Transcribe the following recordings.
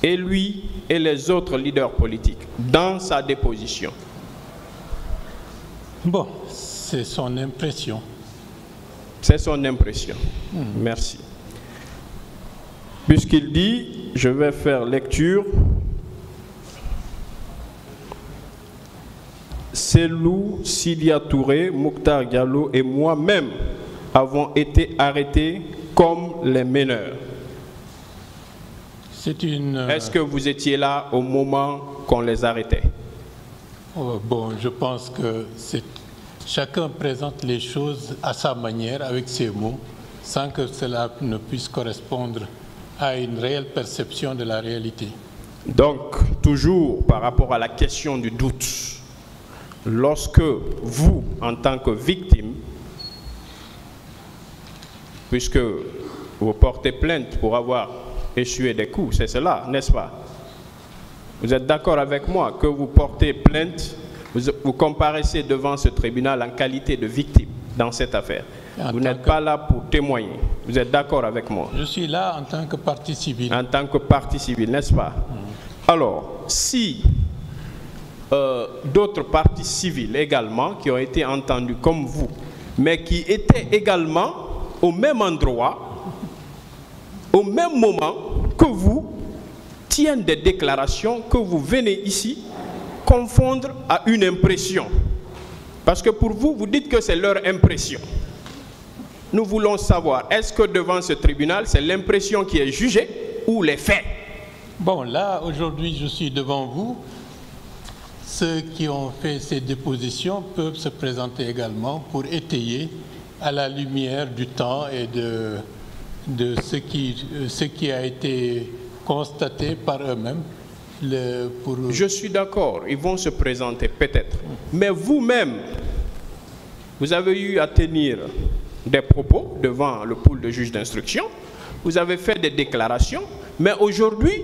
et lui et les autres leaders politiques dans sa déposition? Bon, c'est son impression. C'est son impression. Merci. Puisqu'il dit, je vais faire lecture. Selou Sidia Touré, Mokhtar Diallo et moi-même avons été arrêtés comme les meneurs. Est-ce que vous étiez là au moment qu'on les arrêtait? Bon, je pense que chacun présente les choses à sa manière, avec ses mots, sans que cela ne puisse correspondre à une réelle perception de la réalité. Donc, toujours par rapport à la question du doute, lorsque vous, en tant que victime, puisque vous portez plainte pour avoir essuyé des coups, c'est cela, n'est-ce pas? Vous êtes d'accord avec moi que vous portez plainte, vous comparaissez devant ce tribunal en qualité de victime dans cette affaire. Vous n'êtes pas là pour témoigner. Vous êtes d'accord avec moi? Je suis là en tant que partie civile. En tant que partie civile, n'est-ce pas? Alors, si d'autres parties civiles également qui ont été entendues comme vous, mais qui étaient également au même endroit, au même moment que vous, tiennent des déclarations que vous venez ici confondre à une impression. Parce que pour vous, vous dites que c'est leur impression. Nous voulons savoir, est-ce que devant ce tribunal, c'est l'impression qui est jugée ou les faits? Bon, là, aujourd'hui, je suis devant vous. Ceux qui ont fait ces dépositions peuvent se présenter également pour étayer à la lumière du temps et de ce qui a été constaté par eux-mêmes. Je suis d'accord, ils vont se présenter peut-être. Mais vous-même, vous avez eu à tenir des propos devant le pool de juges d'instruction. Vous avez fait des déclarations, mais aujourd'hui,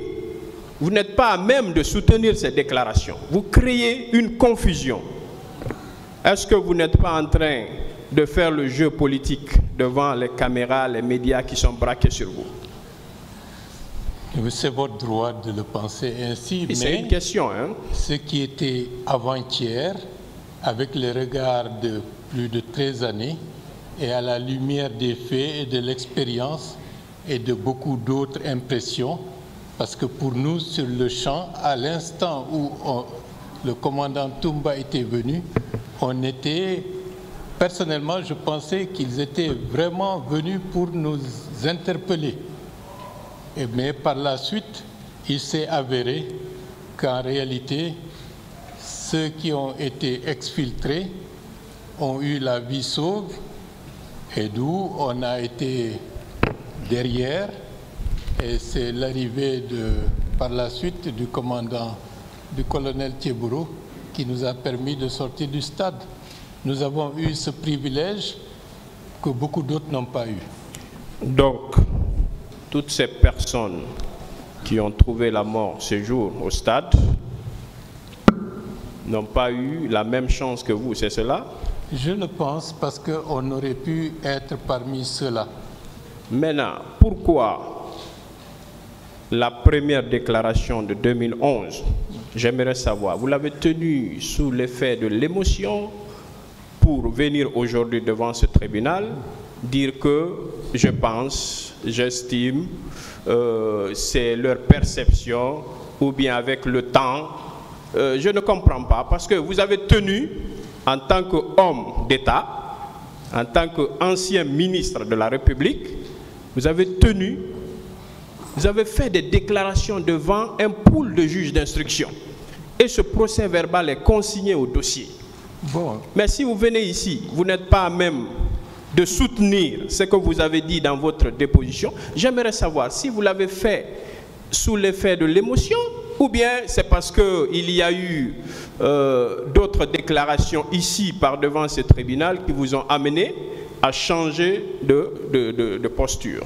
vous n'êtes pas à même de soutenir ces déclarations. Vous créez une confusion. Est-ce que vous n'êtes pas en train de faire le jeu politique devant les caméras, les médias qui sont braqués sur vous? C'est votre droit de le penser ainsi, mais c'est une question, hein? Ce qui était avant-hier, avec le regard de plus de 13 années, et à la lumière des faits et de l'expérience et de beaucoup d'autres impressions, parce que pour nous, sur le champ, à l'instant où le commandant Toumba était venu, on était, personnellement, je pensais qu'ils étaient vraiment venus pour nous interpeller. Mais par la suite, il s'est avéré qu'en réalité, ceux qui ont été exfiltrés ont eu la vie sauve, et d'où on a été derrière. Et c'est l'arrivée par la suite du colonel Thiebourou qui nous a permis de sortir du stade. Nous avons eu ce privilège que beaucoup d'autres n'ont pas eu. Donc, toutes ces personnes qui ont trouvé la mort ce jour au stade n'ont pas eu la même chance que vous, c'est cela? Je le pense, parce qu'on aurait pu être parmi ceux-là. Maintenant, pourquoi la première déclaration de 2011, j'aimerais savoir, vous l'avez tenue sous l'effet de l'émotion pour venir aujourd'hui devant ce tribunal, dire que je pense, j'estime, c'est leur perception, ou bien avec le temps, je ne comprends pas, parce que vous avez tenu, en tant qu'homme d'État, en tant qu'ancien ministre de la République, vous avez tenu, vous avez fait des déclarations devant un pool de juges d'instruction. Et ce procès verbal est consigné au dossier. Bon. Mais si vous venez ici, vous n'êtes pas à même de soutenir ce que vous avez dit dans votre déposition. J'aimerais savoir si vous l'avez fait sous l'effet de l'émotion, ou bien c'est parce qu'il y a eu d'autres déclarations ici par devant ce tribunal qui vous ont amené à changer de posture.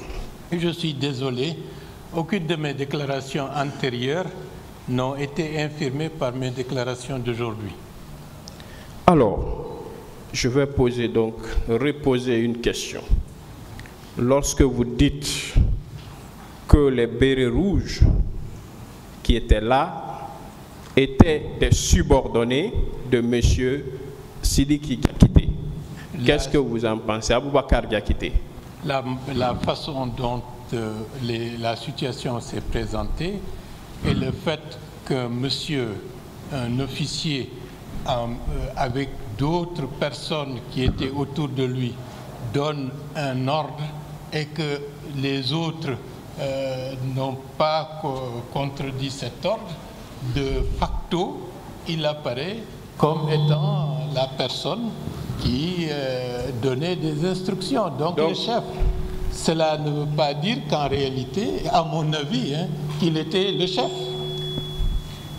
Je suis désolé, aucune de mes déclarations antérieures n'ont été infirmées par mes déclarations d'aujourd'hui. Alors, je vais reposer une question. Lorsque vous dites que les bérets rouges qui étaient là étaient des subordonnés de M. Sidiki Diakité. Qu'est-ce que vous en pensez, Aboubacar Diakité? La façon dont la situation s'est présentée et le fait que monsieur, un officier, avec d'autres personnes qui étaient autour de lui, donne un ordre et que les autres n'ont pas contredit cet ordre, de facto, il apparaît comme étant la personne qui donnait des instructions, donc le chef. Cela ne veut pas dire qu'en réalité, à mon avis, qu'il était le chef.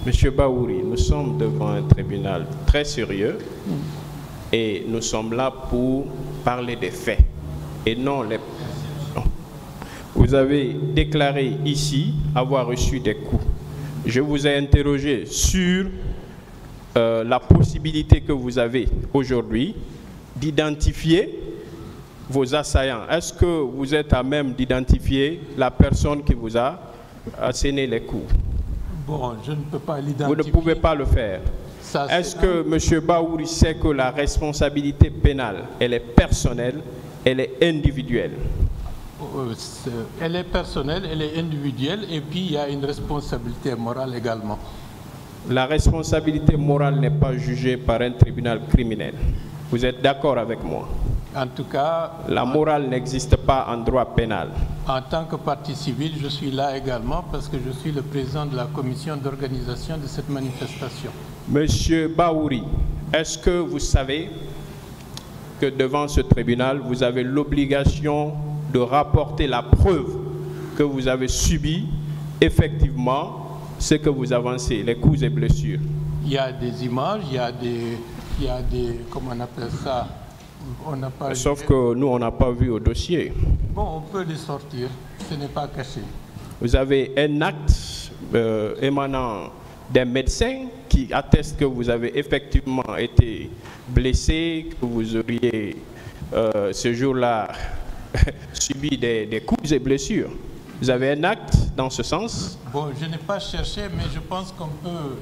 Monsieur Bahouri, nous sommes devant un tribunal très sérieux et nous sommes là pour parler des faits et non les... Vous avez déclaré ici avoir reçu des coups. Je vous ai interrogé sur la possibilité que vous avez aujourd'hui d'identifier vos assaillants. Est-ce que vous êtes à même d'identifier la personne qui vous a asséné les coups? Bon, je ne peux pas l'identifier. Vous ne pouvez pas le faire. Est-ce que M. Bahouri sait que la responsabilité pénale, elle est personnelle, elle est individuelle? Elle est personnelle, elle est individuelle et puis il y a une responsabilité morale également. La responsabilité morale n'est pas jugée par un tribunal criminel. Vous êtes d'accord avec moi? En tout cas... La morale n'existe pas en droit pénal. En tant que partie civile, je suis là également parce que je suis le président de la commission d'organisation de cette manifestation. Monsieur Bahouri, est-ce que vous savez que devant ce tribunal, vous avez l'obligation de rapporter la preuve que vous avez subi effectivement ce que vous avancez, les coups et blessures? Il y a des images, il y a des comment on appelle ça? On n'a pas Sauf que nous, on n'a pas vu au dossier. Bon, on peut les sortir, ce n'est pas caché. Vous avez un acte émanant d'un médecin qui atteste que vous avez effectivement été blessé, que vous auriez ce jour-là subi des coups et blessures. Vous avez un acte dans ce sens? Bon, je n'ai pas cherché, mais je pense qu'on peut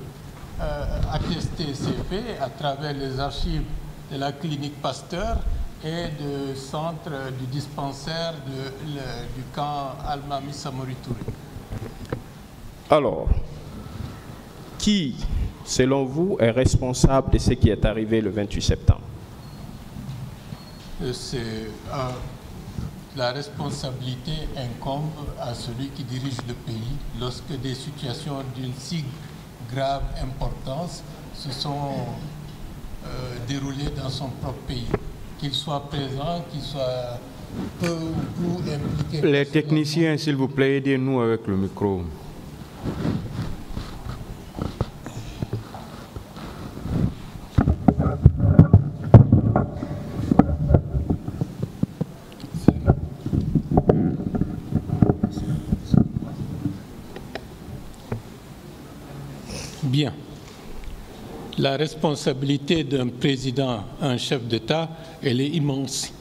attester ces faits à travers les archives de la clinique Pasteur et du centre du dispensaire du camp Almami Samori Touré. Alors, qui, selon vous, est responsable de ce qui est arrivé le 28 septembre? La responsabilité incombe à celui qui dirige le pays lorsque des situations d'une si grave importance se sont déroulées dans son propre pays. Qu'il soit présent, qu'il soit peu ou impliqué. Les techniciens, s'il vous plaît, aidez-nous avec le micro. Bien. La responsabilité d'un président, un chef d'État, elle est immense.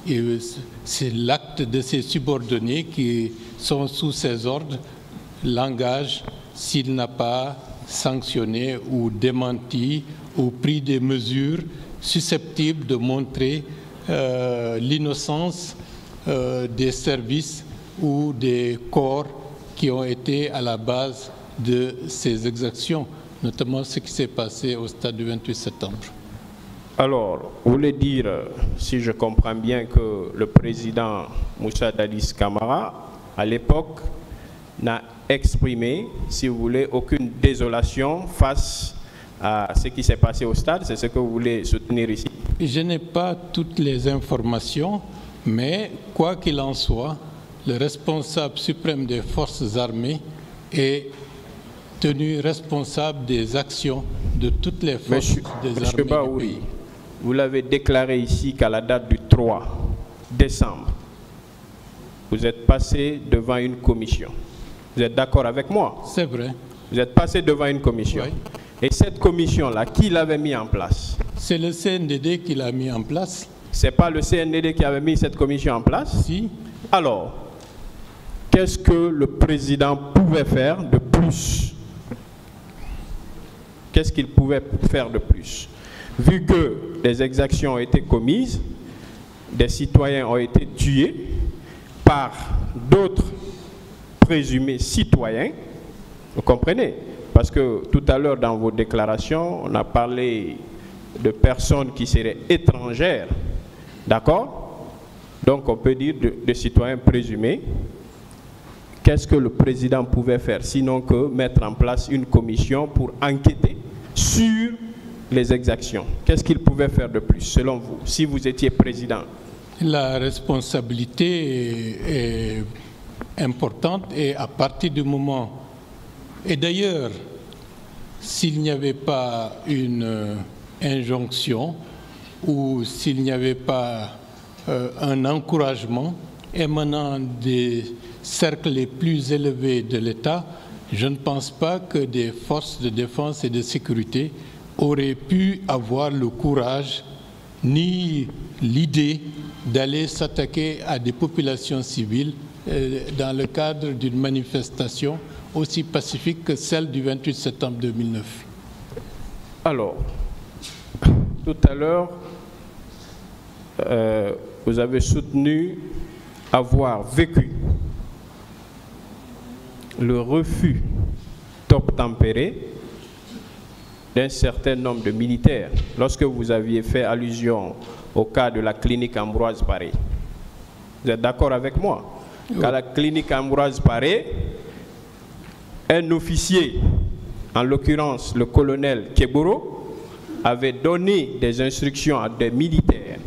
Et c'est l'acte de ses subordonnés qui sont sous ses ordres l'engage s'il n'a pas sanctionné ou démenti ou pris des mesures susceptibles de montrer l'innocence des services ou des corps qui ont été à la base de ces exactions, notamment ce qui s'est passé au stade du 28 septembre. Alors, vous voulez dire, si je comprends bien, que le président Moussa Dadis Camara, à l'époque, n'a exprimé, si vous voulez, aucune désolation face à ce qui s'est passé au stade? C'est ce que vous voulez soutenir ici? Je n'ai pas toutes les informations, mais quoi qu'il en soit, le responsable suprême des forces armées est tenu responsable des actions de toutes les forces des armées du pays. Vous l'avez déclaré ici qu'à la date du 3 décembre, vous êtes passé devant une commission. Vous êtes d'accord avec moi? C'est vrai. Vous êtes passé devant une commission. Oui. Et cette commission-là, qui l'avait mis en place? C'est le CNDD qui l'a mis en place. Ce n'est pas le CNDD qui avait mis cette commission en place? Si. Alors, qu'est-ce que le président pouvait faire de plus? Qu'est-ce qu'il pouvait faire de plus? Vu que des exactions ont été commises, des citoyens ont été tués par d'autres présumés citoyens, vous comprenez? Parce que tout à l'heure dans vos déclarations, on a parlé de personnes qui seraient étrangères, d'accord? Donc on peut dire de citoyens présumés. Qu'est-ce que le président pouvait faire sinon que mettre en place une commission pour enquêter sur les exactions? Qu'est-ce qu'il pouvait faire de plus selon vous, si vous étiez président? La responsabilité est importante et à partir du moment... Et d'ailleurs, s'il n'y avait pas une injonction ou s'il n'y avait pas un encouragement émanant des cercles les plus élevés de l'État, je ne pense pas que des forces de défense et de sécurité auraient pu avoir le courage ni l'idée d'aller s'attaquer à des populations civiles dans le cadre d'une manifestation aussi pacifique que celle du 28 septembre 2009. Alors, tout à l'heure, vous avez soutenu avoir vécu le refus d'obtempérer d'un certain nombre de militaires lorsque vous aviez fait allusion au cas de la clinique Ambroise Paré. Vous êtes d'accord avec moi? Oui. Qu'à la clinique Ambroise Paré, un officier, en l'occurrence le colonel Keboro, avait donné des instructions à des militaires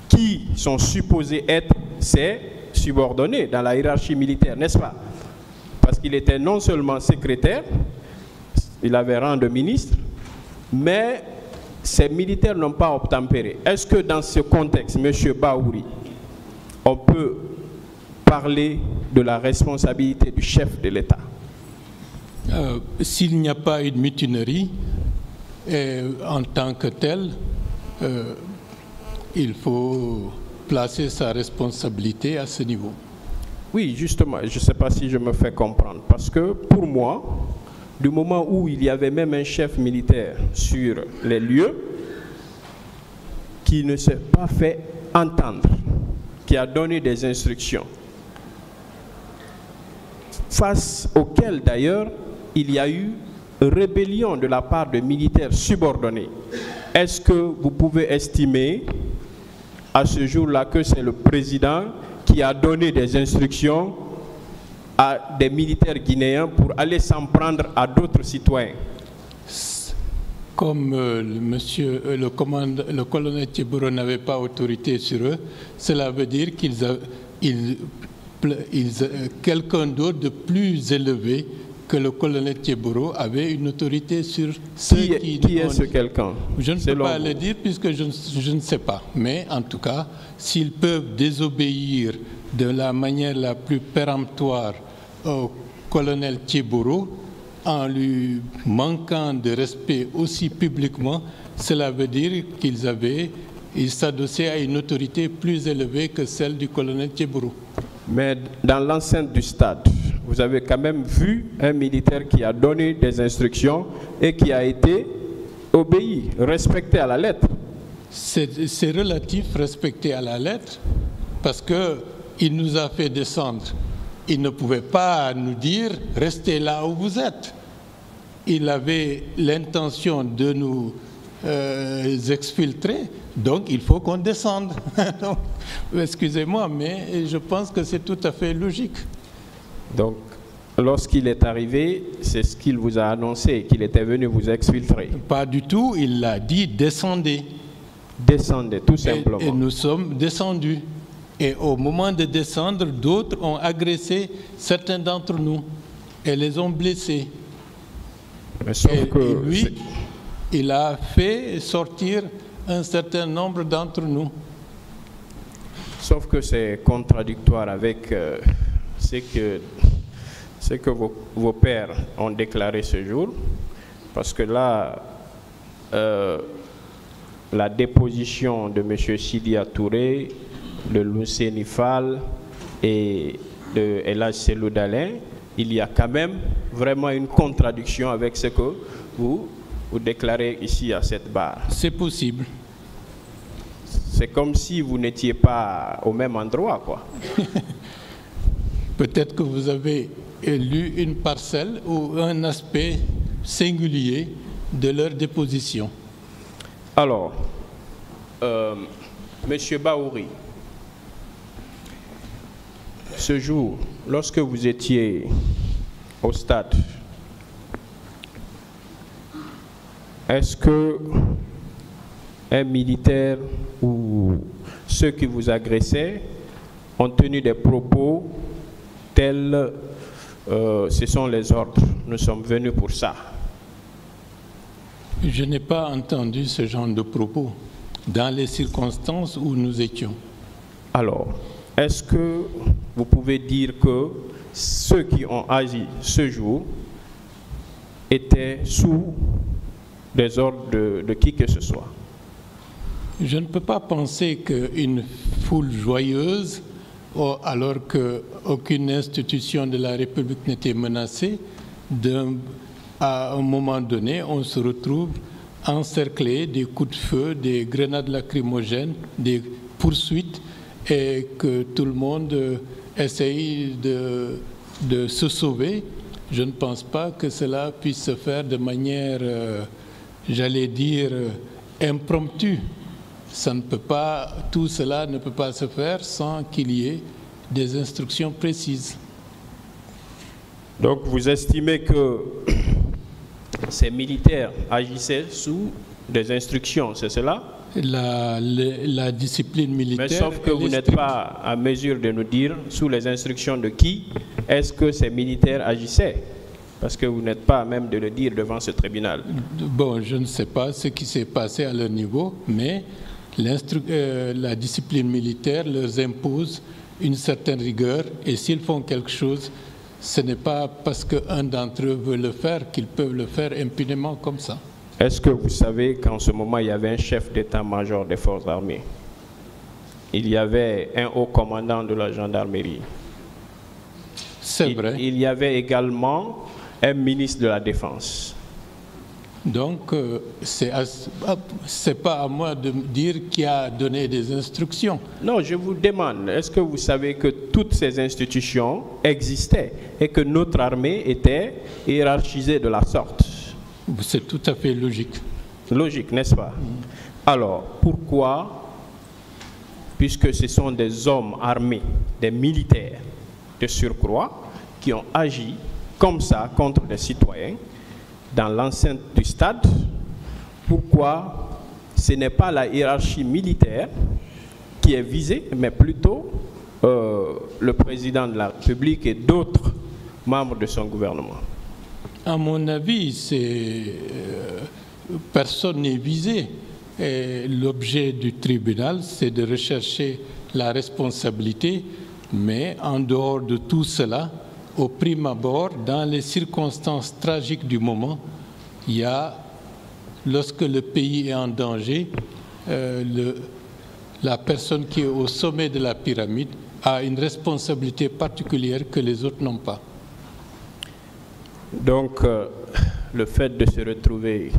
qui sont supposés être ses subordonnés dans la hiérarchie militaire, n'est-ce pas? Parce qu'il était non seulement secrétaire, il avait rang de ministre, mais ces militaires n'ont pas obtempéré. Est-ce que dans ce contexte, M. Bahouri, on peut parler de la responsabilité du chef de l'État? S'il n'y a pas une mutinerie, en tant que telle, il faut placer sa responsabilité à ce niveau. Oui, justement, je ne sais pas si je me fais comprendre, parce que pour moi, du moment où il y avait même un chef militaire sur les lieux, qui ne s'est pas fait entendre, qui a donné des instructions, face auxquelles d'ailleurs il y a eu rébellion de la part de militaires subordonnés. Est-ce que vous pouvez estimer à ce jour-là que c'est le président qui a donné des instructions à des militaires guinéens pour aller s'en prendre à d'autres citoyens? Comme le colonel Tchiboro n'avait pas autorité sur eux, cela veut dire quelqu'un d'autre de plus élevé que le colonel Tchiboro avait une autorité sur ceux qui est ce quelqu'un? Je ne peux pas le dire puisque je ne sais pas. Mais en tout cas, s'ils peuvent désobéir de la manière la plus péremptoire au colonel Tchiboro, en lui manquant de respect aussi publiquement, cela veut dire qu'ils s'adossaient à une autorité plus élevée que celle du colonel Tchiboro. Mais dans l'enceinte du stade, vous avez quand même vu un militaire qui a donné des instructions et qui a été obéi, respecté à la lettre. C'est relatif, respecté à la lettre, parce qu'il nous a fait descendre. Il ne pouvait pas nous dire « restez là où vous êtes ». Il avait l'intention de nous exfiltrer, donc il faut qu'on descende. Excusez-moi, mais je pense que c'est tout à fait logique. Donc, lorsqu'il est arrivé, c'est ce qu'il vous a annoncé, qu'il était venu vous exfiltrer? Pas du tout, il a dit « descendez ». Descendez, tout simplement. Et nous sommes descendus. Et au moment de descendre, d'autres ont agressé certains d'entre nous et les ont blessés. Mais sauf que lui, il a fait sortir un certain nombre d'entre nous. Sauf que c'est contradictoire avec ce que vos pères ont déclaré ce jour, parce que là, la déposition de M. Sidia Touré, de Loussé Nifal et de El Hadj Selou Dalein, il y a quand même vraiment une contradiction avec ce que vous déclarez ici à cette barre. C'est possible. C'est comme si vous n'étiez pas au même endroit, quoi. Peut-être que vous avez lu une parcelle ou un aspect singulier de leur déposition. Alors, Monsieur Bahouri, ce jour, lorsque vous étiez au stade, est-ce que un militaire ou ceux qui vous agressaient ont tenu des propos tels ce sont les ordres, nous sommes venus pour ça? Je n'ai pas entendu ce genre de propos dans les circonstances où nous étions. Alors, est-ce que vous pouvez dire que ceux qui ont agi ce jour étaient sous des ordres de qui que ce soit? Je ne peux pas penser qu'une foule joyeuse, alors qu'aucune institution de la République n'était menacée, à un moment donné, on se retrouve encerclé des coups de feu, des grenades lacrymogènes, des poursuites, et que tout le monde essaye de se sauver. Je ne pense pas que cela puisse se faire de manière, j'allais dire, impromptue. Tout cela ne peut pas se faire sans qu'il y ait des instructions précises. Donc vous estimez que ces militaires agissaient sous des instructions, c'est cela? La discipline militaire... Mais sauf que vous n'êtes pas à mesure de nous dire sous les instructions de qui est-ce que ces militaires agissaient, parce que vous n'êtes pas à même de le dire devant ce tribunal. Bon, je ne sais pas ce qui s'est passé à leur niveau, mais la discipline militaire leur impose une certaine rigueur, et s'ils font quelque chose, ce n'est pas parce qu'un d'entre eux veut le faire qu'ils peuvent le faire impunément comme ça. Est-ce que vous savez qu'en ce moment, il y avait un chef d'état-major des forces armées? Il y avait un haut commandant de la gendarmerie. C'est vrai. Il y avait également un ministre de la Défense. Donc, c'est pas à moi de me dire qui a donné des instructions. Non, je vous demande, est-ce que vous savez que toutes ces institutions existaient et que notre armée était hiérarchisée de la sorte? C'est tout à fait logique. Logique, n'est-ce pas? Alors, pourquoi, puisque ce sont des hommes armés, des militaires de surcroît, qui ont agi comme ça contre des citoyens, dans l'enceinte du stade, pourquoi ce n'est pas la hiérarchie militaire qui est visée, mais plutôt le président de la République et d'autres membres de son gouvernement? À mon avis, personne n'est visé. L'objet du tribunal, c'est de rechercher la responsabilité, mais en dehors de tout cela, au prime abord, dans les circonstances tragiques du moment, il y a, lorsque le pays est en danger, la personne qui est au sommet de la pyramide a une responsabilité particulière que les autres n'ont pas. Donc, le fait de se retrouver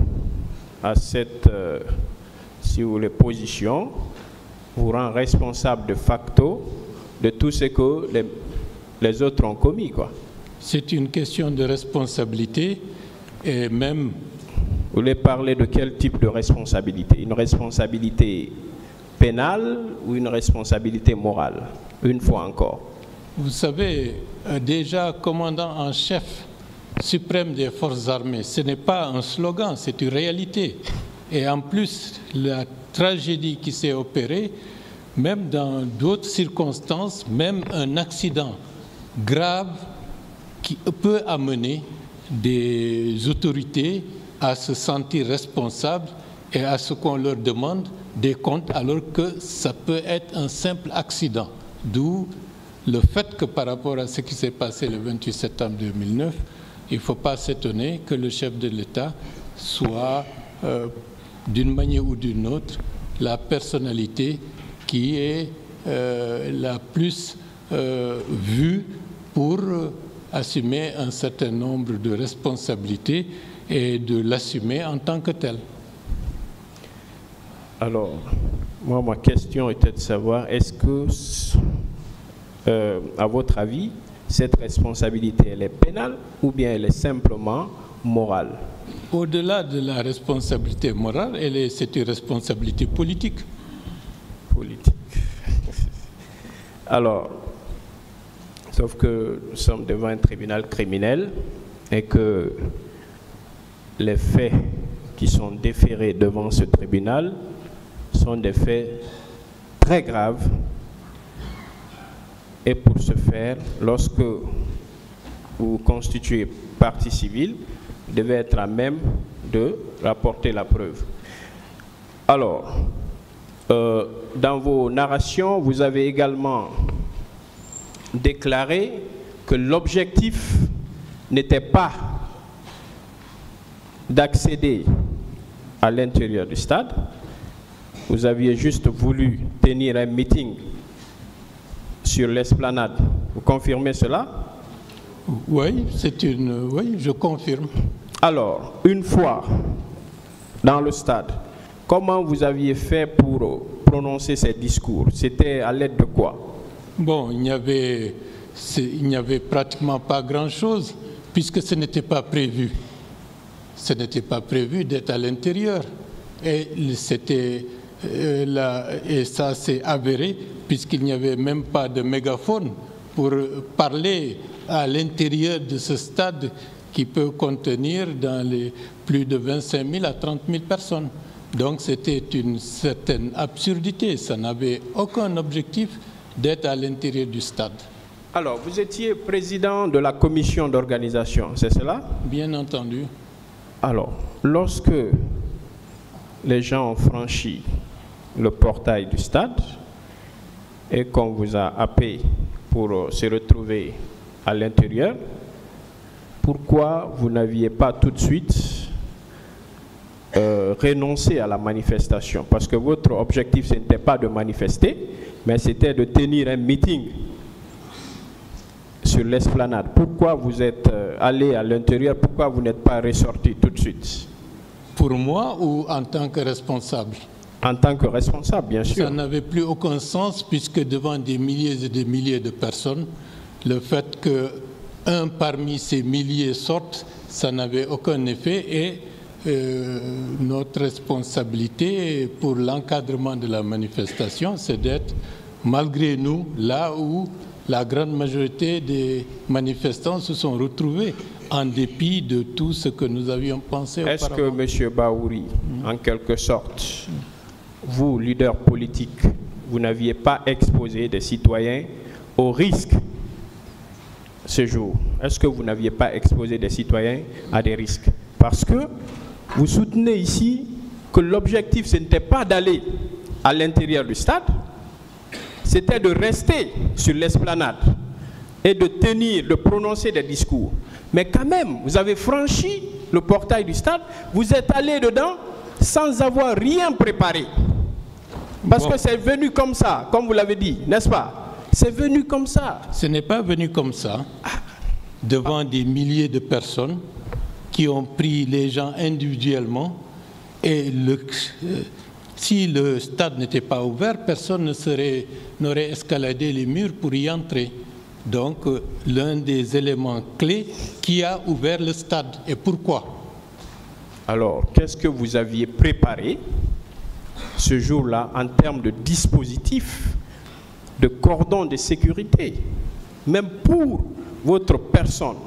à cette, si vous voulez, position, vous rend responsable de facto de tout ce que les autres ont commis, quoi. C'est une question de responsabilité et même... Vous voulez parler de quel type de responsabilité? Une responsabilité pénale ou une responsabilité morale? Une fois encore. Vous savez, déjà commandant en chef suprême des forces armées, ce n'est pas un slogan, c'est une réalité. Et en plus, la tragédie qui s'est opérée, même dans d'autres circonstances, même un accident grave qui peut amener des autorités à se sentir responsables et à ce qu'on leur demande des comptes, alors que ça peut être un simple accident. D'où le fait que par rapport à ce qui s'est passé le 28 septembre 2009, il ne faut pas s'étonner que le chef de l'État soit, d'une manière ou d'une autre, la personnalité qui est la plus vue pour assumer un certain nombre de responsabilités et de l'assumer en tant que tel. Alors, moi, ma question était de savoir, est-ce que, à votre avis, cette responsabilité, elle est pénale ou bien elle est simplement morale? Au-delà de la responsabilité morale, c'est une responsabilité politique. Politique. Alors, sauf que nous sommes devant un tribunal criminel et que les faits qui sont déférés devant ce tribunal sont des faits très graves. Et pour ce faire, lorsque vous constituez partie civile, vous devez être à même de rapporter la preuve. Alors, dans vos narrations, vous avez également déclaré que l'objectif n'était pas d'accéder à l'intérieur du stade. Vous aviez juste voulu tenir un meeting sur l'esplanade. Vous confirmez cela? Oui, oui, je confirme. Alors, une fois dans le stade, comment vous aviez fait pour prononcer ces discours? C'était à l'aide de quoi? Bon, il n'y avait pratiquement pas grand-chose, puisque ce n'était pas prévu. Ce n'était pas prévu d'être à l'intérieur. Et ça s'est avéré, puisqu'il n'y avait même pas de mégaphone pour parler à l'intérieur de ce stade qui peut contenir dans les plus de 25 000 à 30 000 personnes. Donc c'était une certaine absurdité. Ça n'avait aucun objectif d'être à l'intérieur du stade. Alors, vous étiez président de la commission d'organisation, c'est cela? Bien entendu. Alors, lorsque les gens ont franchi le portail du stade et qu'on vous a appelé pour se retrouver à l'intérieur, pourquoi vous n'aviez pas tout de suite renoncé à la manifestation? Parce que votre objectif, ce n'était pas de manifester, mais c'était de tenir un meeting sur l'esplanade. Pourquoi vous êtes allé à l'intérieur? Pourquoi vous n'êtes pas ressorti tout de suite? Pour moi ou en tant que responsable? En tant que responsable, bien sûr. Ça n'avait plus aucun sens, puisque devant des milliers et des milliers de personnes, le fait qu'un parmi ces milliers sorte, ça n'avait aucun effet. Et notre responsabilité pour l'encadrement de la manifestation, c'est d'être, malgré nous, là où la grande majorité des manifestants se sont retrouvés, en dépit de tout ce que nous avions pensé auparavant. Est-ce que, M. Bahouri, en quelque sorte, vous, leader politique, vous n'aviez pas exposé des citoyens au risque ce jour? Est-ce que vous n'aviez pas exposé des citoyens à des risques? Parce que vous soutenez ici que l'objectif, ce n'était pas d'aller à l'intérieur du stade, c'était de rester sur l'esplanade et de prononcer des discours. Mais quand même, vous avez franchi le portail du stade, vous êtes allé dedans sans avoir rien préparé. Parce que c'est venu comme ça, comme vous l'avez dit, n'est-ce pas? C'est venu comme ça. Ce n'est pas venu comme ça, devant des milliers de personnes qui ont pris les gens individuellement. Et si le stade n'était pas ouvert, personne n'aurait escaladé les murs pour y entrer. Donc, l'un des éléments clés qui a ouvert le stade. Et pourquoi? Alors, qu'est-ce que vous aviez préparé ce jour-là en termes de dispositifs, de cordons de sécurité, même pour votre personne?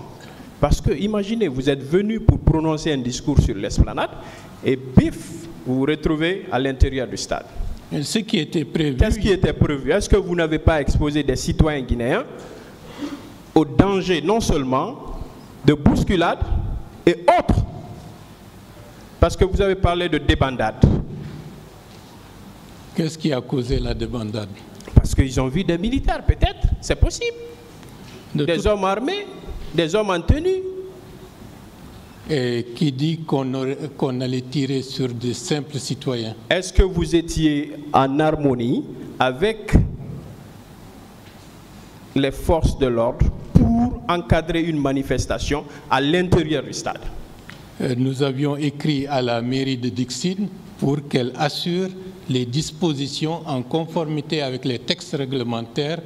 Parce que, imaginez, vous êtes venu pour prononcer un discours sur l'esplanade et bif, vous vous retrouvez à l'intérieur du stade. Ce qui était prévu. Qu'est-ce qui était prévu? Est-ce que vous n'avez pas exposé des citoyens guinéens au danger non seulement de bousculade et autres? Parce que vous avez parlé de débandade. Qu'est-ce qui a causé la débandade? Parce qu'ils ont vu des militaires, peut-être, c'est possible. Des hommes armés, des hommes en tenue. Et qui dit qu'on allait tirer sur des simples citoyens? Est-ce que vous étiez en harmonie avec les forces de l'ordre pour encadrer une manifestation à l'intérieur du stade? Nous avions écrit à la mairie de Dixine pour qu'elle assure les dispositions en conformité avec les textes réglementaires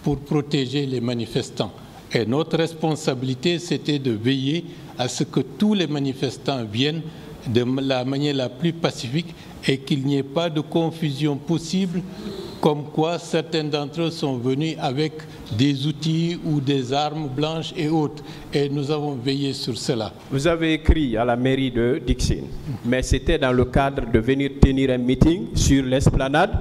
pour protéger les manifestants. Et notre responsabilité, c'était de veiller à ce que tous les manifestants viennent de la manière la plus pacifique et qu'il n'y ait pas de confusion possible, comme quoi certains d'entre eux sont venus avec des outils ou des armes blanches et autres. Et nous avons veillé sur cela. Vous avez écrit à la mairie de Dixine, mais c'était dans le cadre de venir tenir un meeting sur l'esplanade,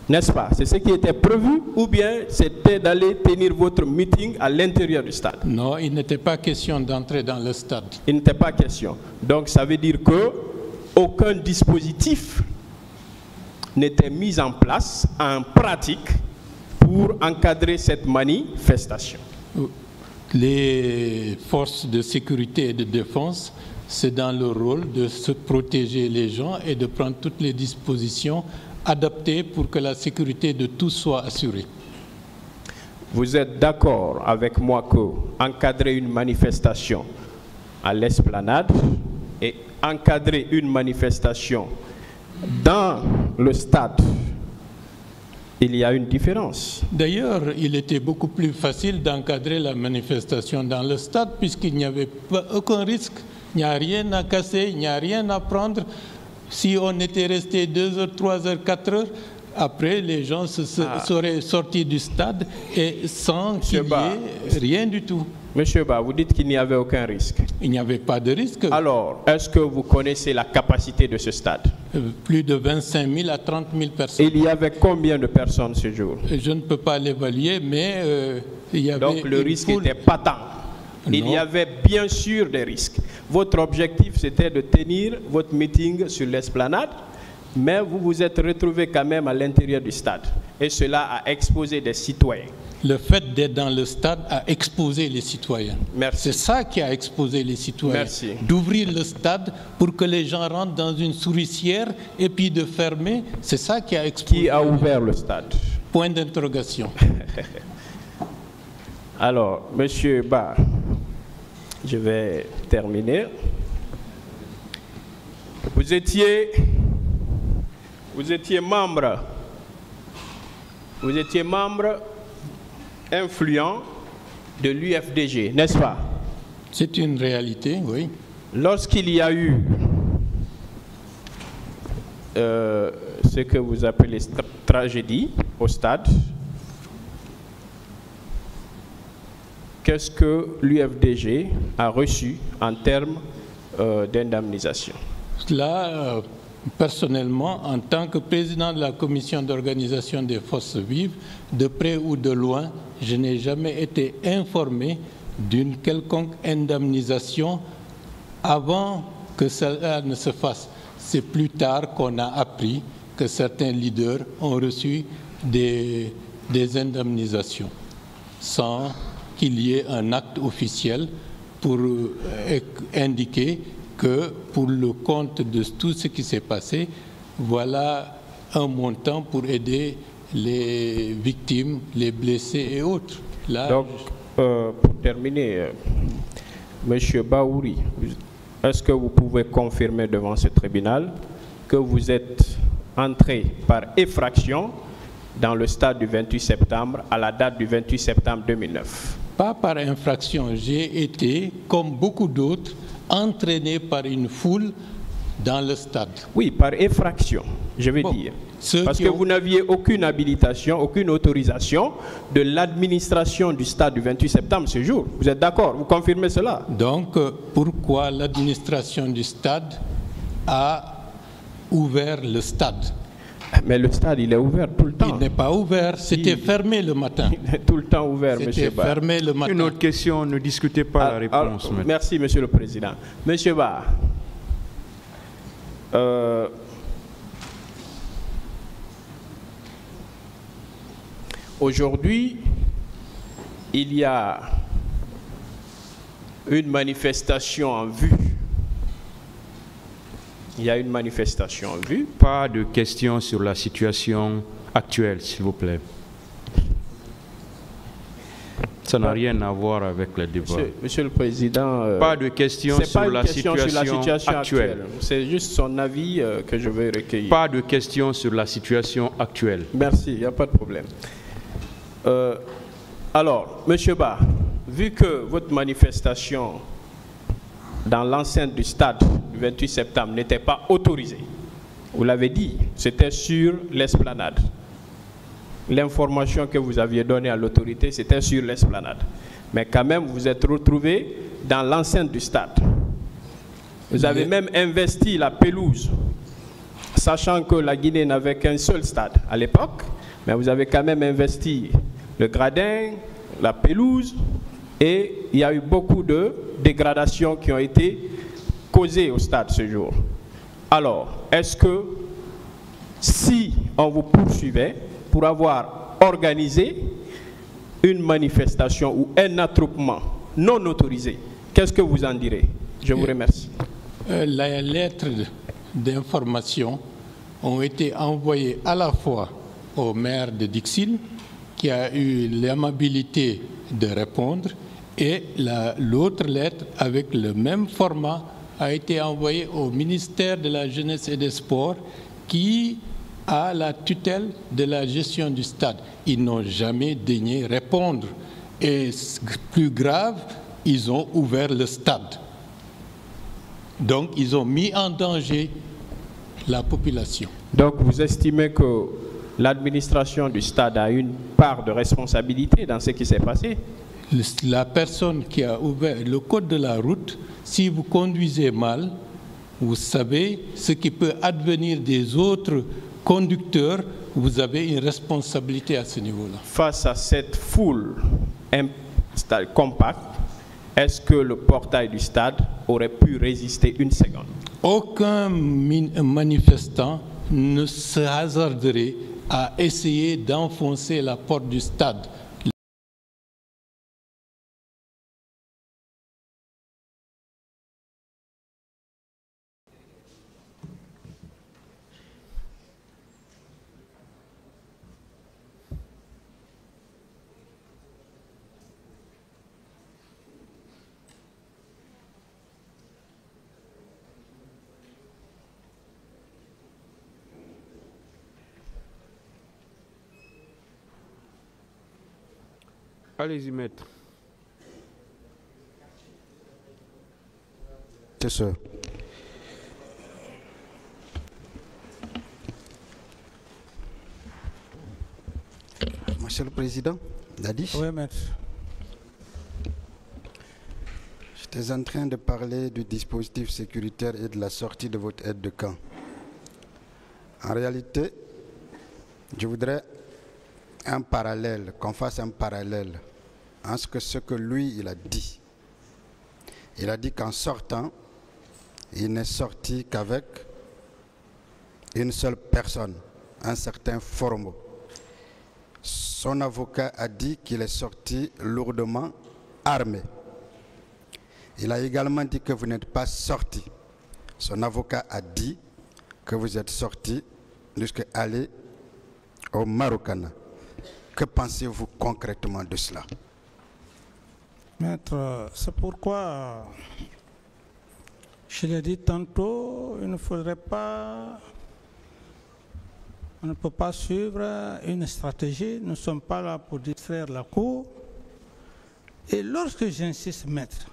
n'est-ce pas? C'est ce qui était prévu, ou bien c'était d'aller tenir votre meeting à l'intérieur du stade? Non, il n'était pas question d'entrer dans le stade. Il n'était pas question. Donc ça veut dire que aucun dispositif n'était mis en place, en pratique, pour encadrer cette manifestation. Les forces de sécurité et de défense, c'est dans leur rôle de se protéger les gens et de prendre toutes les dispositions adaptées pour que la sécurité de tous soit assurée. Vous êtes d'accord avec moi que encadrer une manifestation à l'esplanade et encadrer une manifestation dans le stade, il y a une différence? D'ailleurs, il était beaucoup plus facile d'encadrer la manifestation dans le stade puisqu'il n'y avait aucun risque, il n'y a rien à casser, il n'y a rien à prendre. Si on était resté 2 heures, 3 heures, 4 heures, après les gens seraient sortis du stade et sans qu'il y ait rien du tout. Monsieur Ba, vous dites qu'il n'y avait aucun risque. Il n'y avait pas de risque. Alors, est-ce que vous connaissez la capacité de ce stade? Plus de 25 000 à 30 000 personnes. Il y avait combien de personnes ce jour? Je ne peux pas l'évaluer, mais il y avait... Donc le risque était patent. Il y avait bien sûr des risques. Votre objectif, c'était de tenir votre meeting sur l'esplanade, mais vous vous êtes retrouvé quand même à l'intérieur du stade. Et cela a exposé des citoyens. Le fait d'être dans le stade a exposé les citoyens. Merci. C'est ça qui a exposé les citoyens. Merci. D'ouvrir le stade pour que les gens rentrent dans une souricière et puis de fermer, c'est ça qui a exposé. Qui a ouvert le stade? Point d'interrogation. Alors, Monsieur Ba, je vais terminer. Vous étiez membre influent de l'UFDG, n'est-ce pas? C'est une réalité, oui. Lorsqu'il y a eu ce que vous appelez tragédie au stade, qu'est-ce que l'UFDG a reçu en termes d'indemnisation? Là, personnellement, en tant que président de la commission d'organisation des forces vives, de près ou de loin, je n'ai jamais été informé d'une quelconque indemnisation avant que cela ne se fasse. C'est plus tard qu'on a appris que certains leaders ont reçu des indemnisations sans qu'il y ait un acte officiel pour indiquer que pour le compte de tout ce qui s'est passé, voilà un montant pour aider les victimes, les blessés et autres. Là, donc, pour terminer, Monsieur Baouri, est-ce que vous pouvez confirmer devant ce tribunal que vous êtes entré par effraction dans le stade du 28 septembre à la date du 28 septembre 2009? Pas par infraction, j'ai été, comme beaucoup d'autres, entraîné par une foule dans le stade. Oui, par effraction, je veux dire. Parce que vous n'aviez aucune habilitation, aucune autorisation de l'administration du stade du 28 septembre ce jour. Vous êtes d'accord? Vous confirmez cela? Donc, pourquoi l'administration du stade a ouvert le stade? Mais le stade, il est ouvert tout le temps. Il n'est pas ouvert, c'était fermé le matin. Il est tout le temps ouvert, Monsieur Ba. C'était fermé le matin. Une autre question, ne discutez pas la réponse. Merci, Monsieur le Président. Monsieur Ba, aujourd'hui, il y a une manifestation en vue. Il y a une manifestation en vue. Pas de questions sur la situation actuelle, s'il vous plaît. Ça n'a rien à voir avec le débat. Monsieur le Président, pas de questions sur la situation actuelle. C'est juste son avis que je veux recueillir. Pas de questions sur la situation actuelle. Merci, il n'y a pas de problème. Alors, Monsieur Ba, vu que votre manifestation dans l'enceinte du stade du 28 septembre n'était pas autorisée, vous l'avez dit, c'était sur l'esplanade. L'information que vous aviez donnée à l'autorité, c'était sur l'esplanade. Mais quand même, vous êtes retrouvé dans l'enceinte du stade. Vous avez même investi la pelouse, sachant que la Guinée n'avait qu'un seul stade à l'époque, mais vous avez quand même investi le gradin, la pelouse, et il y a eu beaucoup de dégradations qui ont été causées au stade ce jour. Alors, est-ce que si on vous poursuivait pour avoir organisé une manifestation ou un attroupement non autorisé, qu'est-ce que vous en direz? Je vous remercie. Les lettres d'information ont été envoyées à la fois au maire de Dixil, qui a eu l'amabilité de répondre, et l'autre lettre avec le même format a été envoyée au ministère de la Jeunesse et des Sports, qui a la tutelle de la gestion du stade. Ils n'ont jamais daigné répondre. Et plus grave, ils ont ouvert le stade. Donc, ils ont mis en danger la population. Donc, vous estimez que l'administration du stade a une part de responsabilité dans ce qui s'est passé? La personne qui a ouvert le code de la route, si vous conduisez mal, vous savez ce qui peut advenir des autres conducteurs, vous avez une responsabilité à ce niveau-là. Face à cette foule compacte, est-ce que le portail du stade aurait pu résister une seconde? Aucun manifestant ne se hasarderait à essayer d'enfoncer la porte du stade. Allez-y, maître. C'est ça. Monsieur le Président, Dadi. Oui, maître. J'étais en train de parler du dispositif sécuritaire et de la sortie de votre aide de camp. En réalité, je voudrais un parallèle, qu'on fasse un parallèle en ce que lui, il a dit. Il a dit qu'en sortant, il n'est sorti qu'avec une seule personne, un certain Formo. Son avocat a dit qu'il est sorti lourdement armé. Il a également dit que vous n'êtes pas sorti. Son avocat a dit que vous êtes sorti jusqu'à aller au Marokana. Que pensez-vous concrètement de cela? Maître, c'est pourquoi je l'ai dit tantôt, il ne faudrait pas, on ne peut pas suivre une stratégie, nous ne sommes pas là pour distraire la cour. Et lorsque j'insiste, maître,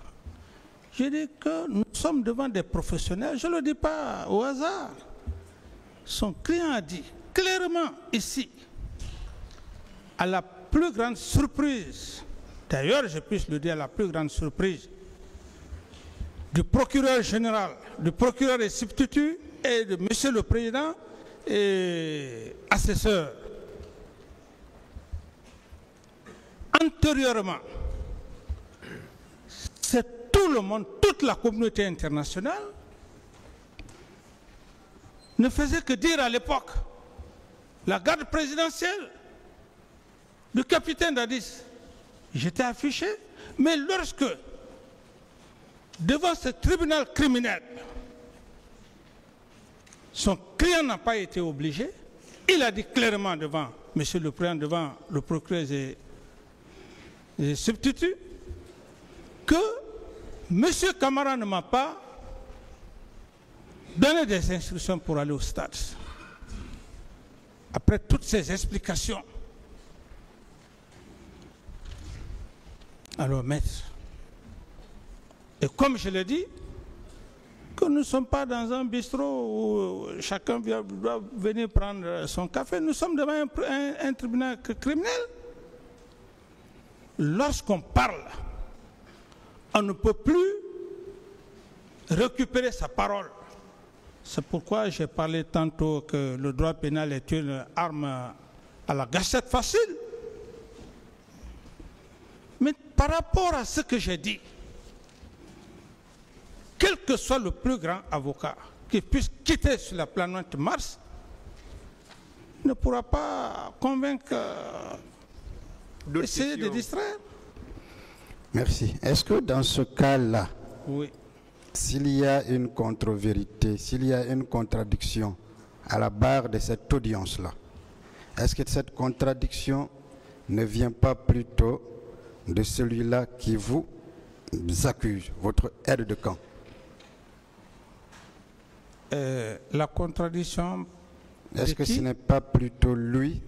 je dis que nous sommes devant des professionnels, je ne le dis pas au hasard. Son client a dit clairement ici, à la plus grande surprise, d'ailleurs je puisse le dire, à la plus grande surprise du procureur général, du procureur et substitut et de monsieur le président et assesseur. Antérieurement, c'est tout le monde, toute la communauté internationale ne faisait que dire à l'époque, la garde présidentielle, le capitaine Dadis, j'étais affiché, mais lorsque, devant ce tribunal criminel, son client n'a pas été obligé, il a dit clairement devant M. le Président, devant le procureur et je substitue, que M. Camara ne m'a pas donné des instructions pour aller au stade. Après toutes ces explications, alors maître, et comme je l'ai dit, que nous ne sommes pas dans un bistrot où chacun doit venir prendre son café, nous sommes devant un tribunal criminel. Lorsqu'on parle, on ne peut plus récupérer sa parole. C'est pourquoi j'ai parlé tantôt que le droit pénal est une arme à la gâchette facile. Mais par rapport à ce que j'ai dit, quel que soit le plus grand avocat qui puisse quitter sur la planète Mars, ne pourra pas convaincre, essayer de distraire. Merci. Est-ce que dans ce cas-là, oui, s'il y a une contre-vérité, s'il y a une contradiction à la barre de cette audience-là, est-ce que cette contradiction ne vient pas plutôt de celui-là qui vous accuse, votre aide de camp? La contradiction... Est-ce que ce n'est pas plutôt lui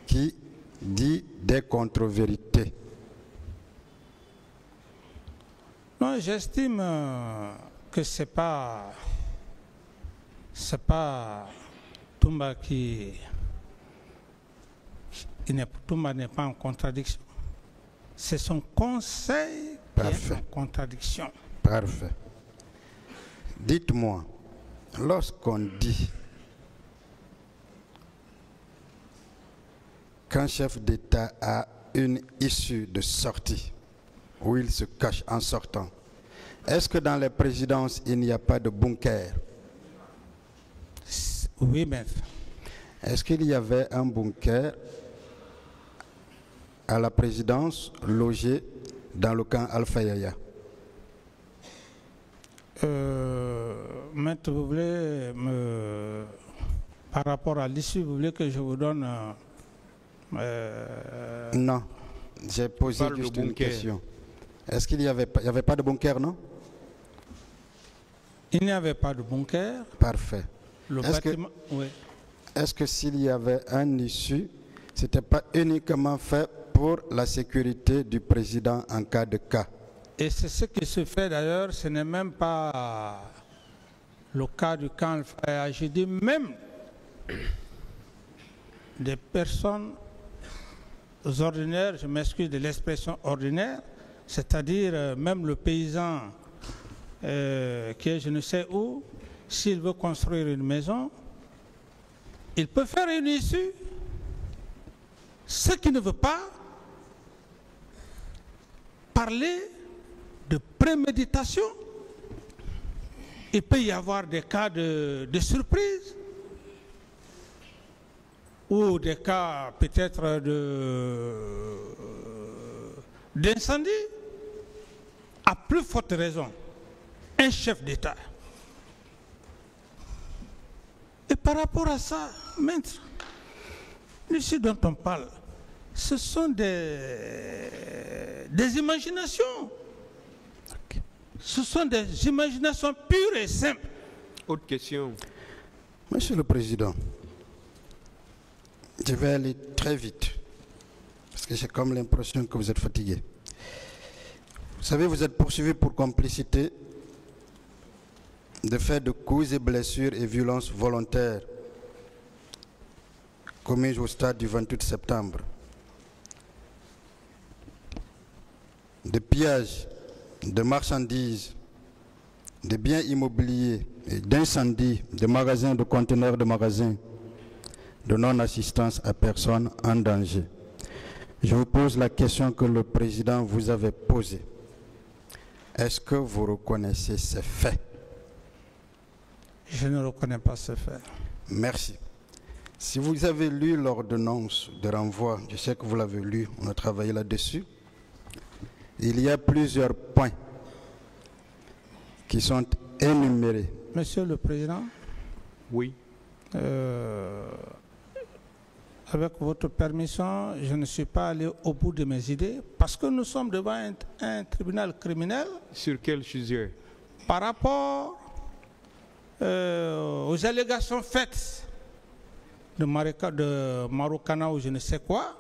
qui dit des contre-vérités? Non, j'estime que c'est pas Toumba qui Toumba n'est pas en contradiction. C'est son conseil qui est en contradiction. Parfait. Dites-moi, lorsqu'on dit qu'un chef d'État a une issue de sortie, où il se cache en sortant, est-ce que dans les présidences, il n'y a pas de bunker? Oui, maître. Est-ce qu'il y avait un bunker à la présidence logé dans le camp Alpha Yaya? Maître, vous voulez par rapport à l'issue, vous voulez que je vous donne... Non, j'ai posé juste une question. Est-ce qu'il n'y avait pas de bunker, non? Il n'y avait pas de bunker. Parfait. Le bâtiment, oui. Est-ce que s'il y avait un issue, ce n'était pas uniquement fait pour la sécurité du président en cas de cas? Et c'est ce qui se fait d'ailleurs, ce n'est même pas le cas du camp Alpha. J'ai dit même des personnes ordinaires, je m'excuse de l'expression ordinaire, c'est-à-dire même le paysan qui est je ne sais où, s'il veut construire une maison, il peut faire une issue. Ce qui ne veut pas parler de préméditation. Il peut y avoir des cas de surprise ou des cas peut-être d'incendie. À plus forte raison, un chef d'État. Et par rapport à ça, maître, ici dont on parle, ce sont des imaginations. Okay. Ce sont des imaginations pures et simples. Autre question. Monsieur le Président, je vais aller très vite, parce que j'ai comme l'impression que vous êtes fatigué. Vous savez, vous êtes poursuivi pour complicité de faits de coups et blessures et violences volontaires commis au stade du 28 septembre. De pillages, de marchandises, de biens immobiliers et d'incendies de magasins, de conteneurs de magasins, de non-assistance à personne en danger. Je vous pose la question que le président vous avait posée. Est-ce que vous reconnaissez ces faits? Je ne reconnais pas ces faits. Merci. Si vous avez lu l'ordonnance de renvoi, je sais que vous l'avez lu, on a travaillé là-dessus, il y a plusieurs points qui sont énumérés. Monsieur le Président? Oui. avec votre permission, je ne suis pas allé au bout de mes idées parce que nous sommes devant un tribunal criminel. Sur quel sujet? Par rapport aux allégations faites de Marokana ou je ne sais quoi.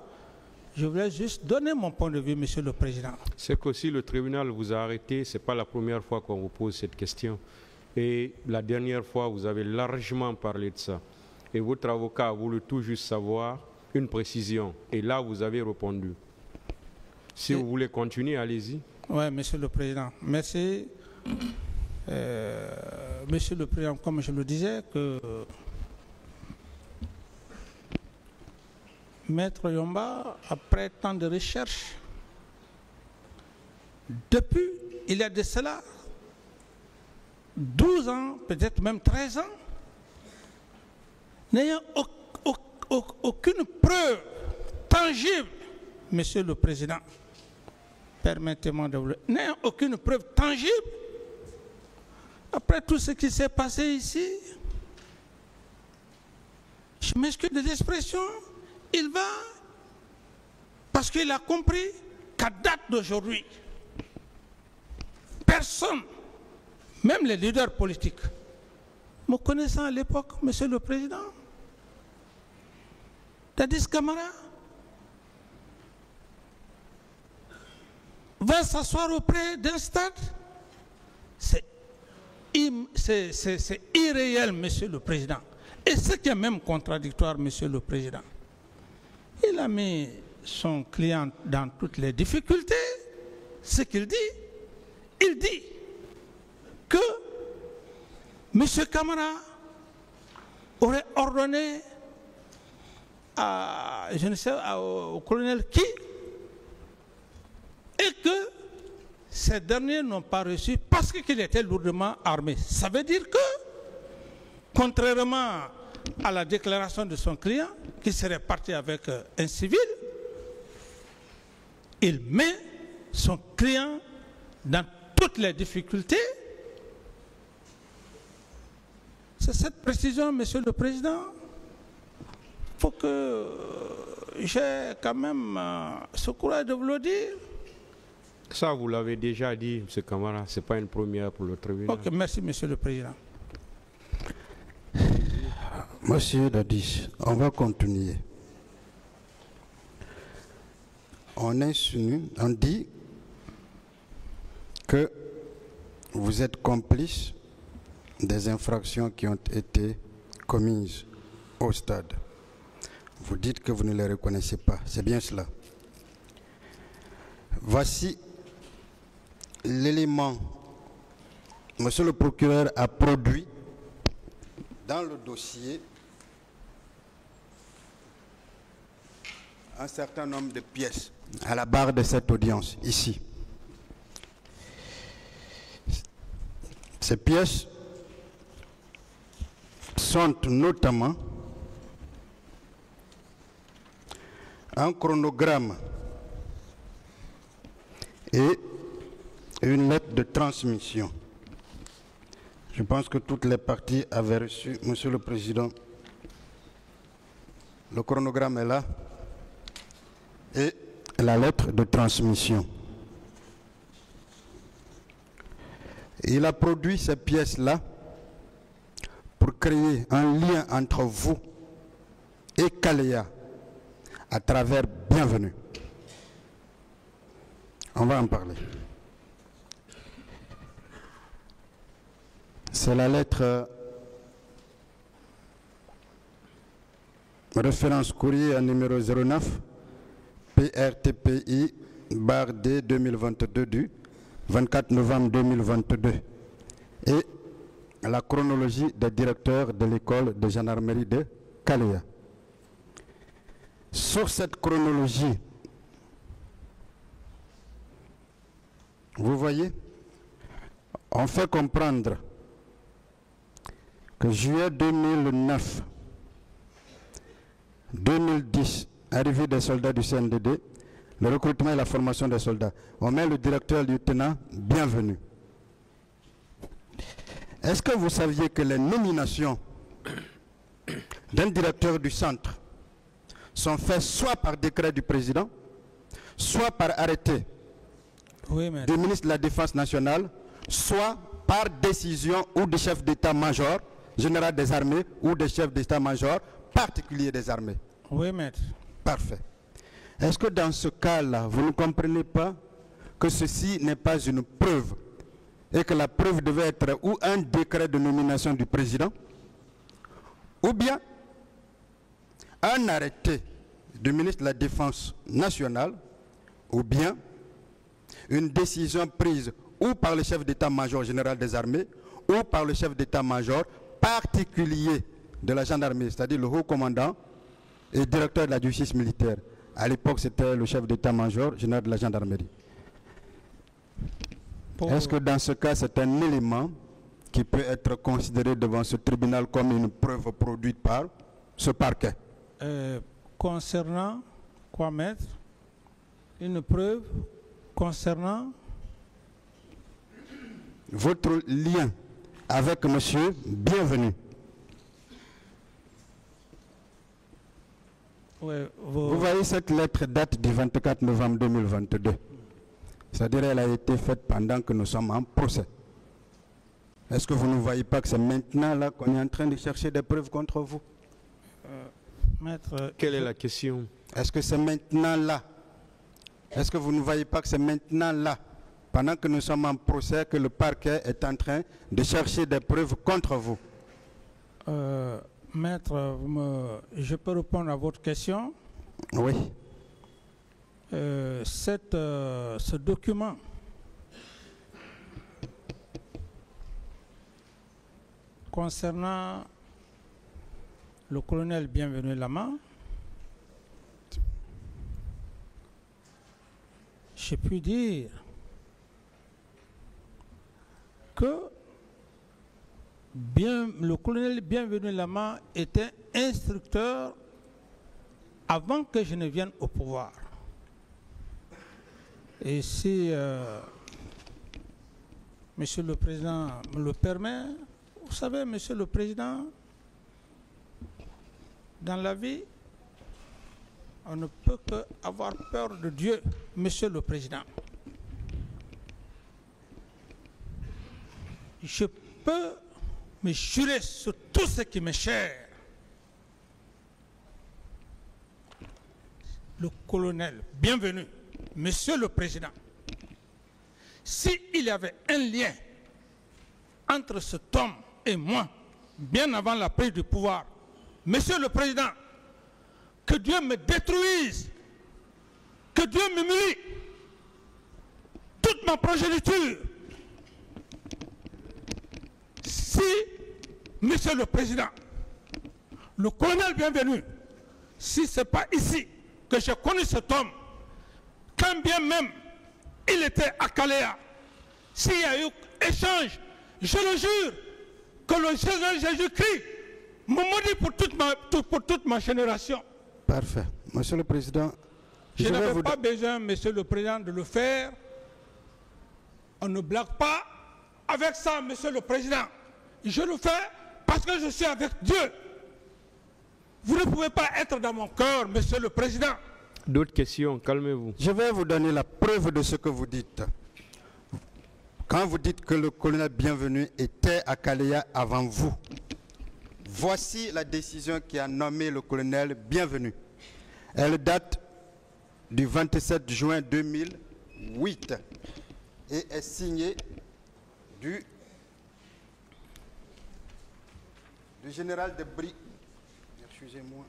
Je voulais juste donner mon point de vue, Monsieur le Président. C'est qu'aussi le tribunal vous a arrêté, ce n'est pas la première fois qu'on vous pose cette question. Et la dernière fois, vous avez largement parlé de ça. Et votre avocat a voulu tout juste savoir une précision. Et là, vous avez répondu. Si vous voulez continuer, allez-y. Oui, Monsieur le Président. Merci. Monsieur le Président, comme je le disais, que Maître Yomba, après tant de recherches, depuis, il y a de cela 12 ans, peut-être même 13 ans, n'ayant aucune preuve tangible, Monsieur le Président, permettez-moi de vous le dire, n'ayant aucune preuve tangible, après tout ce qui s'est passé ici, je m'excuse de l'expression, il va, parce qu'il a compris qu'à date d'aujourd'hui, personne, même les leaders politiques, me connaissant à l'époque, Monsieur le Président, Dadis Camara, va s'asseoir auprès d'un stade, c'est irréel, Monsieur le Président. Et ce qui est même contradictoire, Monsieur le Président. Il a mis son client dans toutes les difficultés. Ce qu'il dit, il dit que M. Camara aurait ordonné à, je ne sais, au colonel qui, et que ces derniers n'ont pas reçu parce qu'il était lourdement armé. Ça veut dire que, contrairement à la déclaration de son client, qui serait parti avec un civil, il met son client dans toutes les difficultés. C'est cette précision, Monsieur le Président. Il faut que j'ai quand même ce courage de vous le dire. Ça, vous l'avez déjà dit, M. Camara, ce n'est pas une première pour le tribunal. Ok, merci, Monsieur le Président. Monsieur Dadis, on va continuer. On insinue, on dit que vous êtes complice des infractions qui ont été commises au stade. Vous dites que vous ne les reconnaissez pas, c'est bien cela. Voici l'élément. Monsieur le procureur a produit dans le dossier un certain nombre de pièces à la barre de cette audience, ici. Ces pièces sont notamment un chronogramme et une lettre de transmission. Je pense que toutes les parties avaient reçu, Monsieur le Président. Le chronogramme est là et la lettre de transmission. Il a produit ces pièces-là pour créer un lien entre vous et Kalea à travers Bienvenue. On va en parler. C'est la lettre référence courrier numéro 09 PRTPI/D 2022 du 24 novembre 2022 et la chronologie des directeurs de l'école de gendarmerie de Kalea. Sur cette chronologie, vous voyez, on fait comprendre que juillet 2009, 2010, arrivée des soldats du CNDD, le recrutement et la formation des soldats. On met le directeur lieutenant Bienvenue. Est-ce que vous saviez que les nominations d'un directeur du centre sont faits soit par décret du président, soit par arrêté du ministre de la Défense nationale, soit par décision ou du chef d'état-major général des armées ou des chefs d'état-major particuliers des armées. Oui, maître. Parfait. Est-ce que dans ce cas-là, vous ne comprenez pas que ceci n'est pas une preuve et que la preuve devait être ou un décret de nomination du président ou bien un arrêté du ministre de la Défense nationale ou bien une décision prise ou par le chef d'état-major général des armées ou par le chef d'état-major particulier de la gendarmerie, c'est-à-dire le haut commandant et directeur de la justice militaire. À l'époque, c'était le chef d'état-major général de la gendarmerie. Est-ce que dans ce cas, c'est un élément qui peut être considéré devant ce tribunal comme une preuve produite par ce parquet? Concernant quoi, maître? Une preuve concernant votre lien avec monsieur Bienvenu. Ouais, vous voyez, cette lettre date du 24 novembre 2022. C'est-à-dire qu'elle a été faite pendant que nous sommes en procès. Est-ce que vous ne voyez pas que c'est maintenant là qu'on est en train de chercher des preuves contre vous? Maître, quelle est la question? Est-ce que c'est maintenant là? Est-ce que vous ne voyez pas que c'est maintenant là, pendant que nous sommes en procès, que le parquet est en train de chercher des preuves contre vous? Maître, je peux répondre à votre question? Oui. Ce document concernant le colonel Bienvenu Lama, je puis dire que le colonel Bienvenu Lama était instructeur avant que je ne vienne au pouvoir. Et si Monsieur le Président me le permet, vous savez, Monsieur le Président, dans la vie, on ne peut qu'avoir peur de Dieu, Monsieur le Président. Je peux me jurer sur tout ce qui m'est cher. Le colonel Bienvenu, Monsieur le Président, s'il y avait un lien entre cet homme et moi, bien avant la prise du pouvoir, Monsieur le Président, que Dieu me détruise, que Dieu m'humilie, toute ma progéniture. Si, Monsieur le Président, le colonel Bienvenu, si ce n'est pas ici que j'ai connu cet homme, quand bien même il était à Caléa, s'il y a eu échange, je le jure que le Seigneur Jésus-Christ me maudit pour toute ma génération. Parfait. Monsieur le Président, je n'avais pas besoin, Monsieur le Président, de le faire. On ne blague pas avec ça, Monsieur le Président. Je le fais parce que je suis avec Dieu. Vous ne pouvez pas être dans mon cœur, Monsieur le Président. D'autres questions, calmez-vous. Je vais vous donner la preuve de ce que vous dites. Quand vous dites que le colonel Bienvenu était à Caléa avant vous, voici la décision qui a nommé le colonel Bienvenu. Elle date du 27 juin 2008 et est signée du général de brigade. Excusez-moi.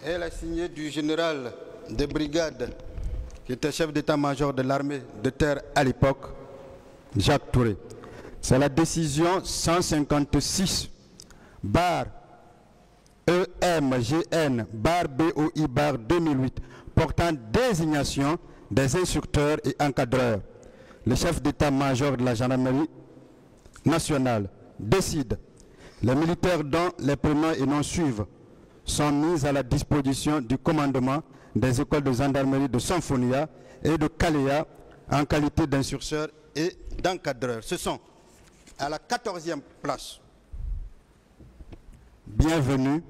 Elle est signée du général de brigade qui était chef d'état-major de l'armée de terre à l'époque, Jacques Touré. C'est la décision 156 bar EMGN bar BOI bar 2008 portant désignation des instructeurs et encadreurs. Le chef d'état-major de la gendarmerie nationale décide. Les militaires dont les prénoms et noms suivent sont mis à la disposition du commandement des écoles de gendarmerie de Symphonia et de Caléa en qualité d'instructeurs et d'encadreurs. Ce sont À la 14e place, bienvenue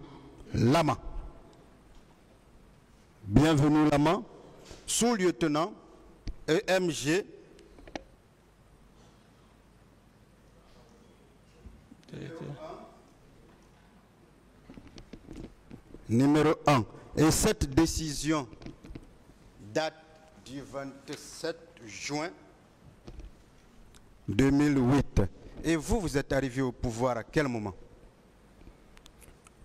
Lama. Bienvenue Lama, sous-lieutenant EMG numéro 1. Et cette décision date du 27 juin 2008. Et vous, vous êtes arrivé au pouvoir à quel moment?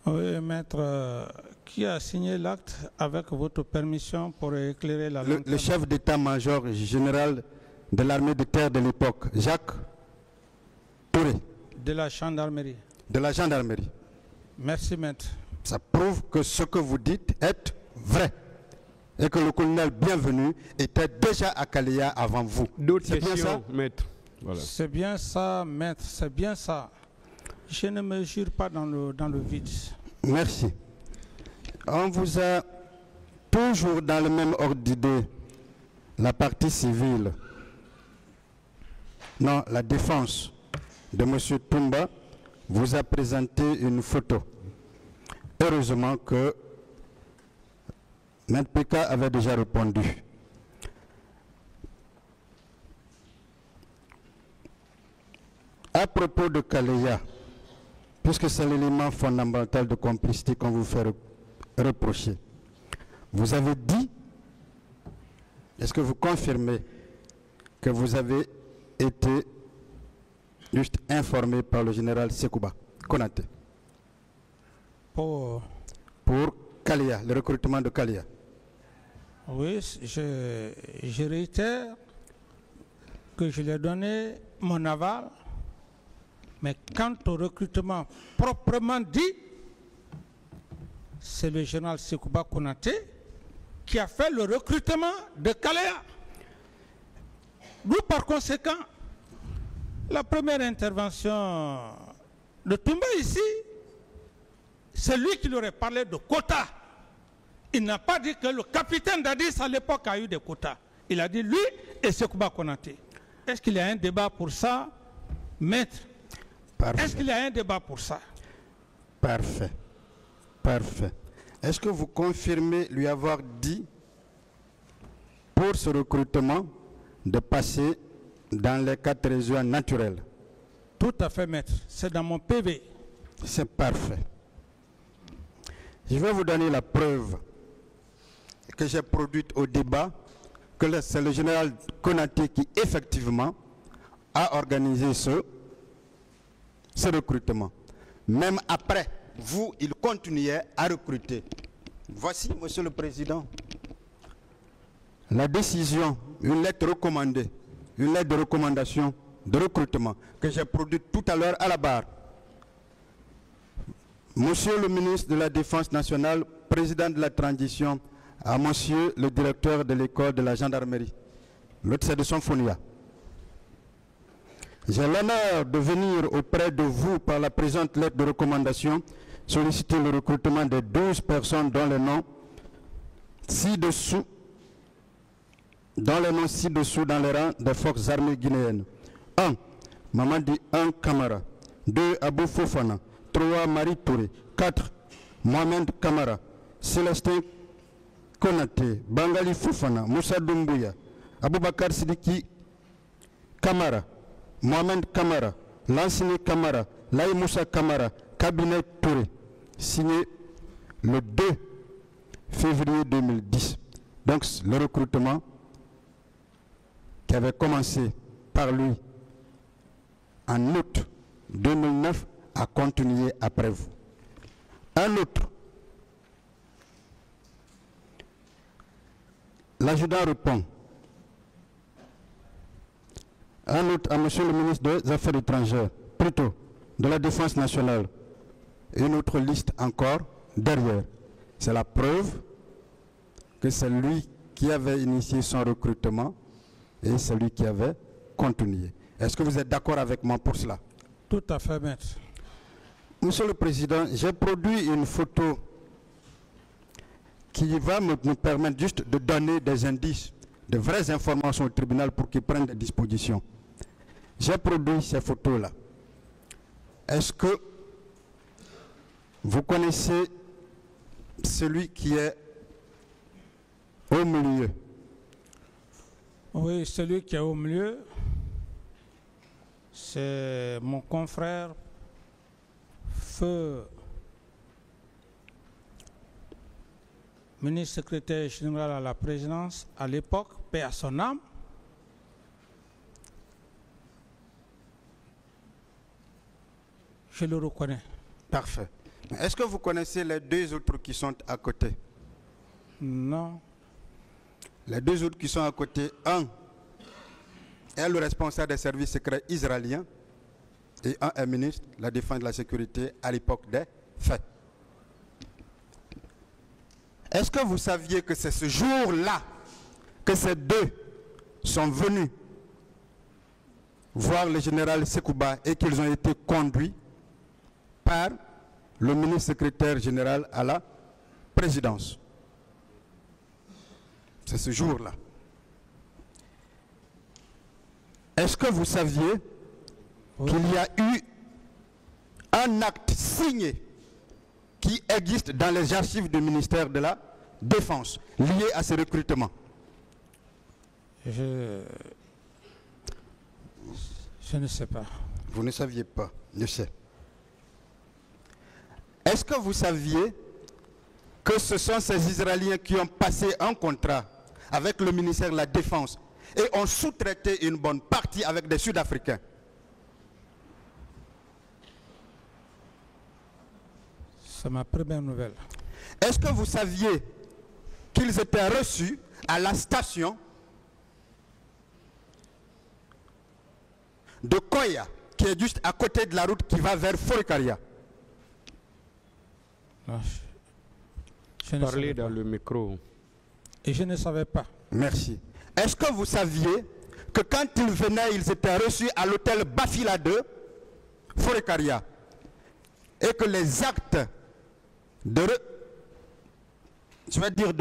Oui, maître, qui a signé l'acte avec votre permission pour éclairer la lanterne? Le chef d'état-major général de l'armée de terre de l'époque, Jacques Touré. De la gendarmerie. De la gendarmerie. Merci, maître. Ça prouve que ce que vous dites est vrai. Et que le colonel Bienvenu était déjà à Kalea avant vous. D'autres questions, bien ça, maître? Voilà. C'est bien ça, maître, c'est bien ça. Je ne me jure pas dans le vide. Merci. On vous a toujours dans le même ordre d'idée, la partie civile, non, la défense de M. Toumba vous a présenté une photo. Heureusement que M. Peka avait déjà répondu. À propos de Kalea, puisque c'est l'élément fondamental de complicité qu'on vous fait reprocher, vous avez dit, est-ce que vous confirmez que vous avez été juste informé par le général Sekouba Konaté Pour Kalea, le recrutement de Kalea? Oui, je réitère que je lui ai donné mon aval, mais quant au recrutement proprement dit, c'est le général Sekouba Konaté qui a fait le recrutement de Kalea. Nous, par conséquent, la première intervention de Toumba ici, c'est lui qui leur a parlé de quotas. Il n'a pas dit que le capitaine Dadis à l'époque a eu des quotas. Il a dit lui et Sekouba Konaté. Est-ce qu'il y a un débat pour ça, maître? Est-ce qu'il y a un débat pour ça? Parfait. Parfait. Est-ce que vous confirmez lui avoir dit pour ce recrutement de passer dans les 4 régions naturelles? Tout à fait, maître. C'est dans mon PV. C'est parfait. Je vais vous donner la preuve que j'ai produite au débat, que c'est le général Konaté qui effectivement a organisé ce recrutement. Même après, vous, il continuait à recruter. Voici, Monsieur le Président, la décision, une lettre recommandée, une lettre de recommandation de recrutement que j'ai produite tout à l'heure à la barre. Monsieur le ministre de la Défense nationale, président de la transition, à monsieur le directeur de l'école de la gendarmerie. L'autre, c'est de Sonfonia. J'ai l'honneur de venir auprès de vous par la présente lettre de recommandation solliciter le recrutement de 12 personnes dont les noms ci-dessous dans les rangs des forces armées guinéennes. 1. Mamadi 1 Kamara. 2. Abou Fofana. 3. Marie Touré. 4. Mohamed Kamara. Célestin Konaté. Bangali Fofana. Moussa Doumbouya. Aboubakar Sidiki Kamara. Mohamed Kamara. Lansini Kamara. Laï Moussa Kamara. Cabinet Touré. Signé le 2 février 2010. Donc le recrutement qui avait commencé par lui en août 2009 a continué après vous. Un autre, l'adjudant répond. Un autre à monsieur le ministre des Affaires étrangères, plutôt de la Défense nationale. Une autre liste encore derrière. C'est la preuve que c'est lui qui avait initié son recrutement et c'est lui qui avait continué. Est-ce que vous êtes d'accord avec moi pour cela? Tout à fait, maître. Monsieur le Président, j'ai produit une photo qui va nous permettre juste de donner des indices, de vraies informations au tribunal pour qu'il prenne des dispositions. J'ai produit ces photos-là. est-ce que vous connaissez celui qui est au milieu? Oui, celui qui est au milieu, c'est mon confrère, feu ministre secrétaire général à la présidence à l'époque, paix à son âme. Je le reconnais. Parfait. Est-ce que vous connaissez les deux autres qui sont à côté? Non. Les deux autres qui sont à côté, un est le responsable des services secrets israéliens et un est ministre de la Défense et de la Sécurité à l'époque des faits. Est-ce que vous saviez que c'est ce jour-là que ces deux sont venus voir le général Sekouba et qu'ils ont été conduits par le ministre secrétaire général à la présidence? C'est ce jour-là. Est-ce que vous saviez qu'il y a eu un acte signé qui existe dans les archives du ministère de la Défense lié à ce recrutement? Je ne sais pas. Vous ne saviez pas, je sais. Est-ce que vous saviez que ce sont ces Israéliens qui ont passé un contrat avec le ministère de la Défense et ont sous-traité une bonne partie avec des Sud-Africains? C'est ma première nouvelle. Est-ce que vous saviez qu'ils étaient reçus à la station de Koya, qui est juste à côté de la route qui va vers Forikaria? Non, je ne Parlez savais dans pas. le micro. Et je ne savais pas. Merci. Est-ce que vous saviez que quand ils venaient, ils étaient reçus à l'hôtel Bafila 2, Forikaria, et que les actes de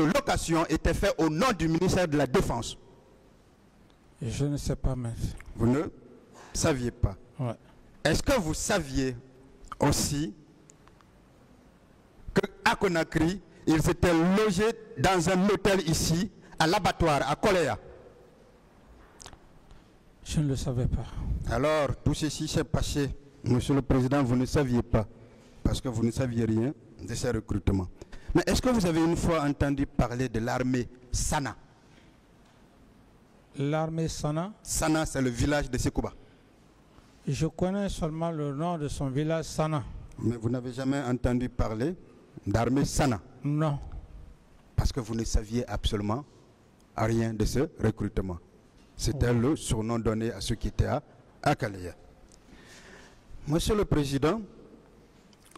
location étaient faits au nom du ministère de la Défense? Et je ne sais pas, mais... Vous ne saviez pas. Ouais. Est-ce que vous saviez aussi qu'à Conakry, ils étaient logés dans un hôtel ici, à l'abattoir, à Koléa? Je ne le savais pas. Alors, tout ceci s'est passé. Monsieur le Président, vous ne saviez pas, parce que vous ne saviez rien de ces recrutements. Mais est-ce que vous avez une fois entendu parler de l'armée Sana? L'armée Sana, Sana, c'est le village de Sekouba. je connais seulement le nom de son village Sana. Mais vous n'avez jamais entendu parler d'armée Sana, Non. parce que vous ne saviez absolument rien de ce recrutement. C'était le surnom donné à ceux qui étaient à Kalea. Monsieur le Président,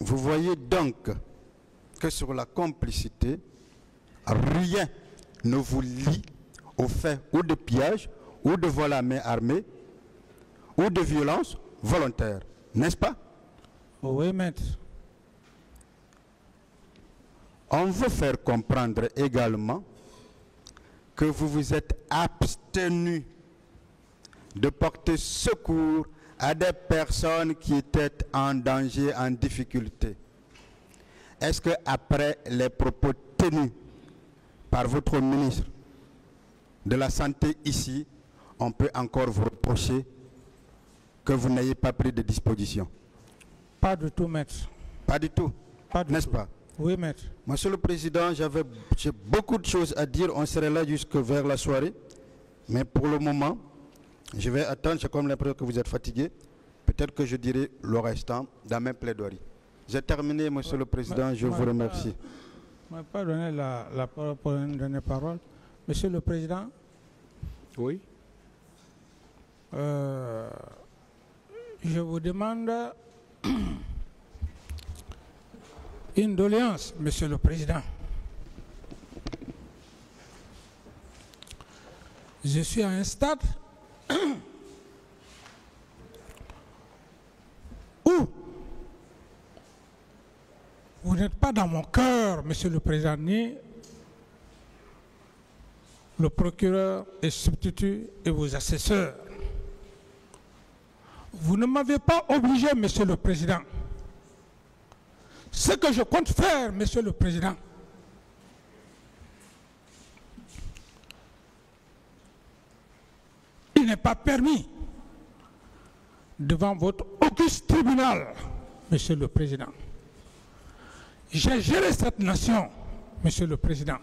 vous voyez donc que sur la complicité, rien ne vous lie au fait ou de pillage, ou de vol à main armée, ou de violence volontaire, n'est-ce pas? Oui, maître. On veut faire comprendre également que vous vous êtes abstenu de porter secours à des personnes qui étaient en danger, en difficulté. Est-ce qu'après les propos tenus par votre ministre de la Santé ici, on peut encore vous reprocher que vous n'ayez pas pris de dispositions? Pas du tout, maître. Pas du tout, Pas du n'est-ce tout. pas? Oui, maître. Monsieur le Président, j'ai beaucoup de choses à dire. On serait là jusque vers la soirée. Mais pour le moment, je vais attendre. J'ai comme l'impression que vous êtes fatigué. Peut-être que je dirai le restant dans mes plaidoiries. J'ai terminé, Monsieur le Président. Je vous remercie. Je ne m'ai pas donné la parole pour une dernière parole. Monsieur le Président, Oui. je vous demande une doléance, Monsieur le Président. Je suis à un stade où vous n'êtes pas dans mon cœur, Monsieur le Président, ni le procureur et substitut et vos assesseurs. Vous ne m'avez pas obligé, Monsieur le Président. Ce que je compte faire, Monsieur le Président, il n'est pas permis devant votre auguste tribunal, Monsieur le Président. J'ai géré cette nation, Monsieur le Président.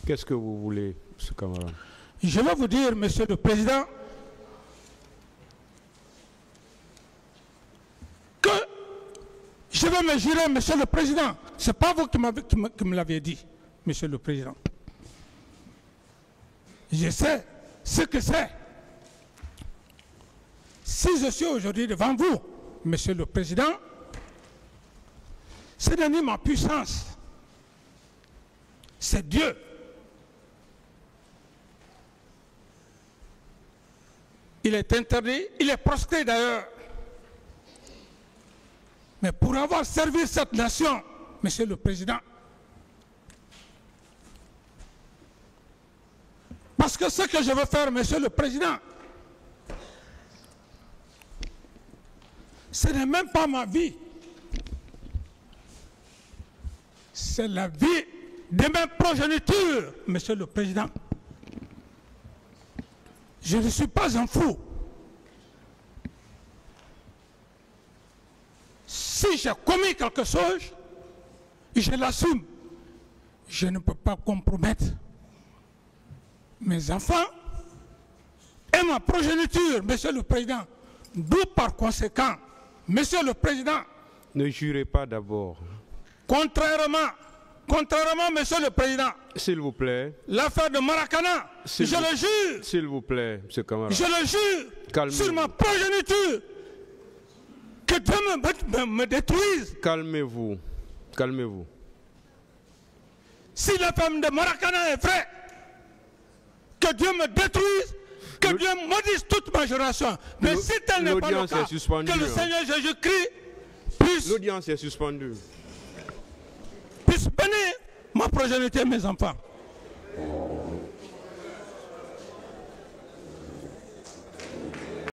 Qu'est-ce que vous voulez, ce camarade? Je vais vous dire, Monsieur le Président, que je vais me jurer, Monsieur le Président. Ce n'est pas vous qui me l'avez dit, Monsieur le Président. Je sais ce que c'est. Si je suis aujourd'hui devant vous, Monsieur le Président, ce n'est ni ma puissance, c'est Dieu. Il est interdit, il est proscrit d'ailleurs. Mais pour avoir servi cette nation, Monsieur le Président, parce que ce que je veux faire, Monsieur le Président, ce n'est même pas ma vie. C'est la vie de mes progénitures, Monsieur le Président. Je ne suis pas un fou. Si j'ai commis quelque chose, je l'assume. Je ne peux pas compromettre mes enfants et ma progéniture, Monsieur le Président. D'où par conséquent, Monsieur le Président, ne jurez pas d'abord. Contrairement, Monsieur le Président, s'il vous plaît, l'affaire de Maracana, je le jure, s'il vous plaît, ce camarade, je le jure, sur ma progéniture, que Dieu me détruise. Calmez-vous, calmez-vous. Si l'affaire de Maracana est vraie, que Dieu me détruise, que Dieu maudisse toute ma génération. Mais si tel n'est pas le cas, que le Seigneur Jésus-Christ puisse... L'audience est suspendue. Puisse bénir ma progéniture et mes enfants.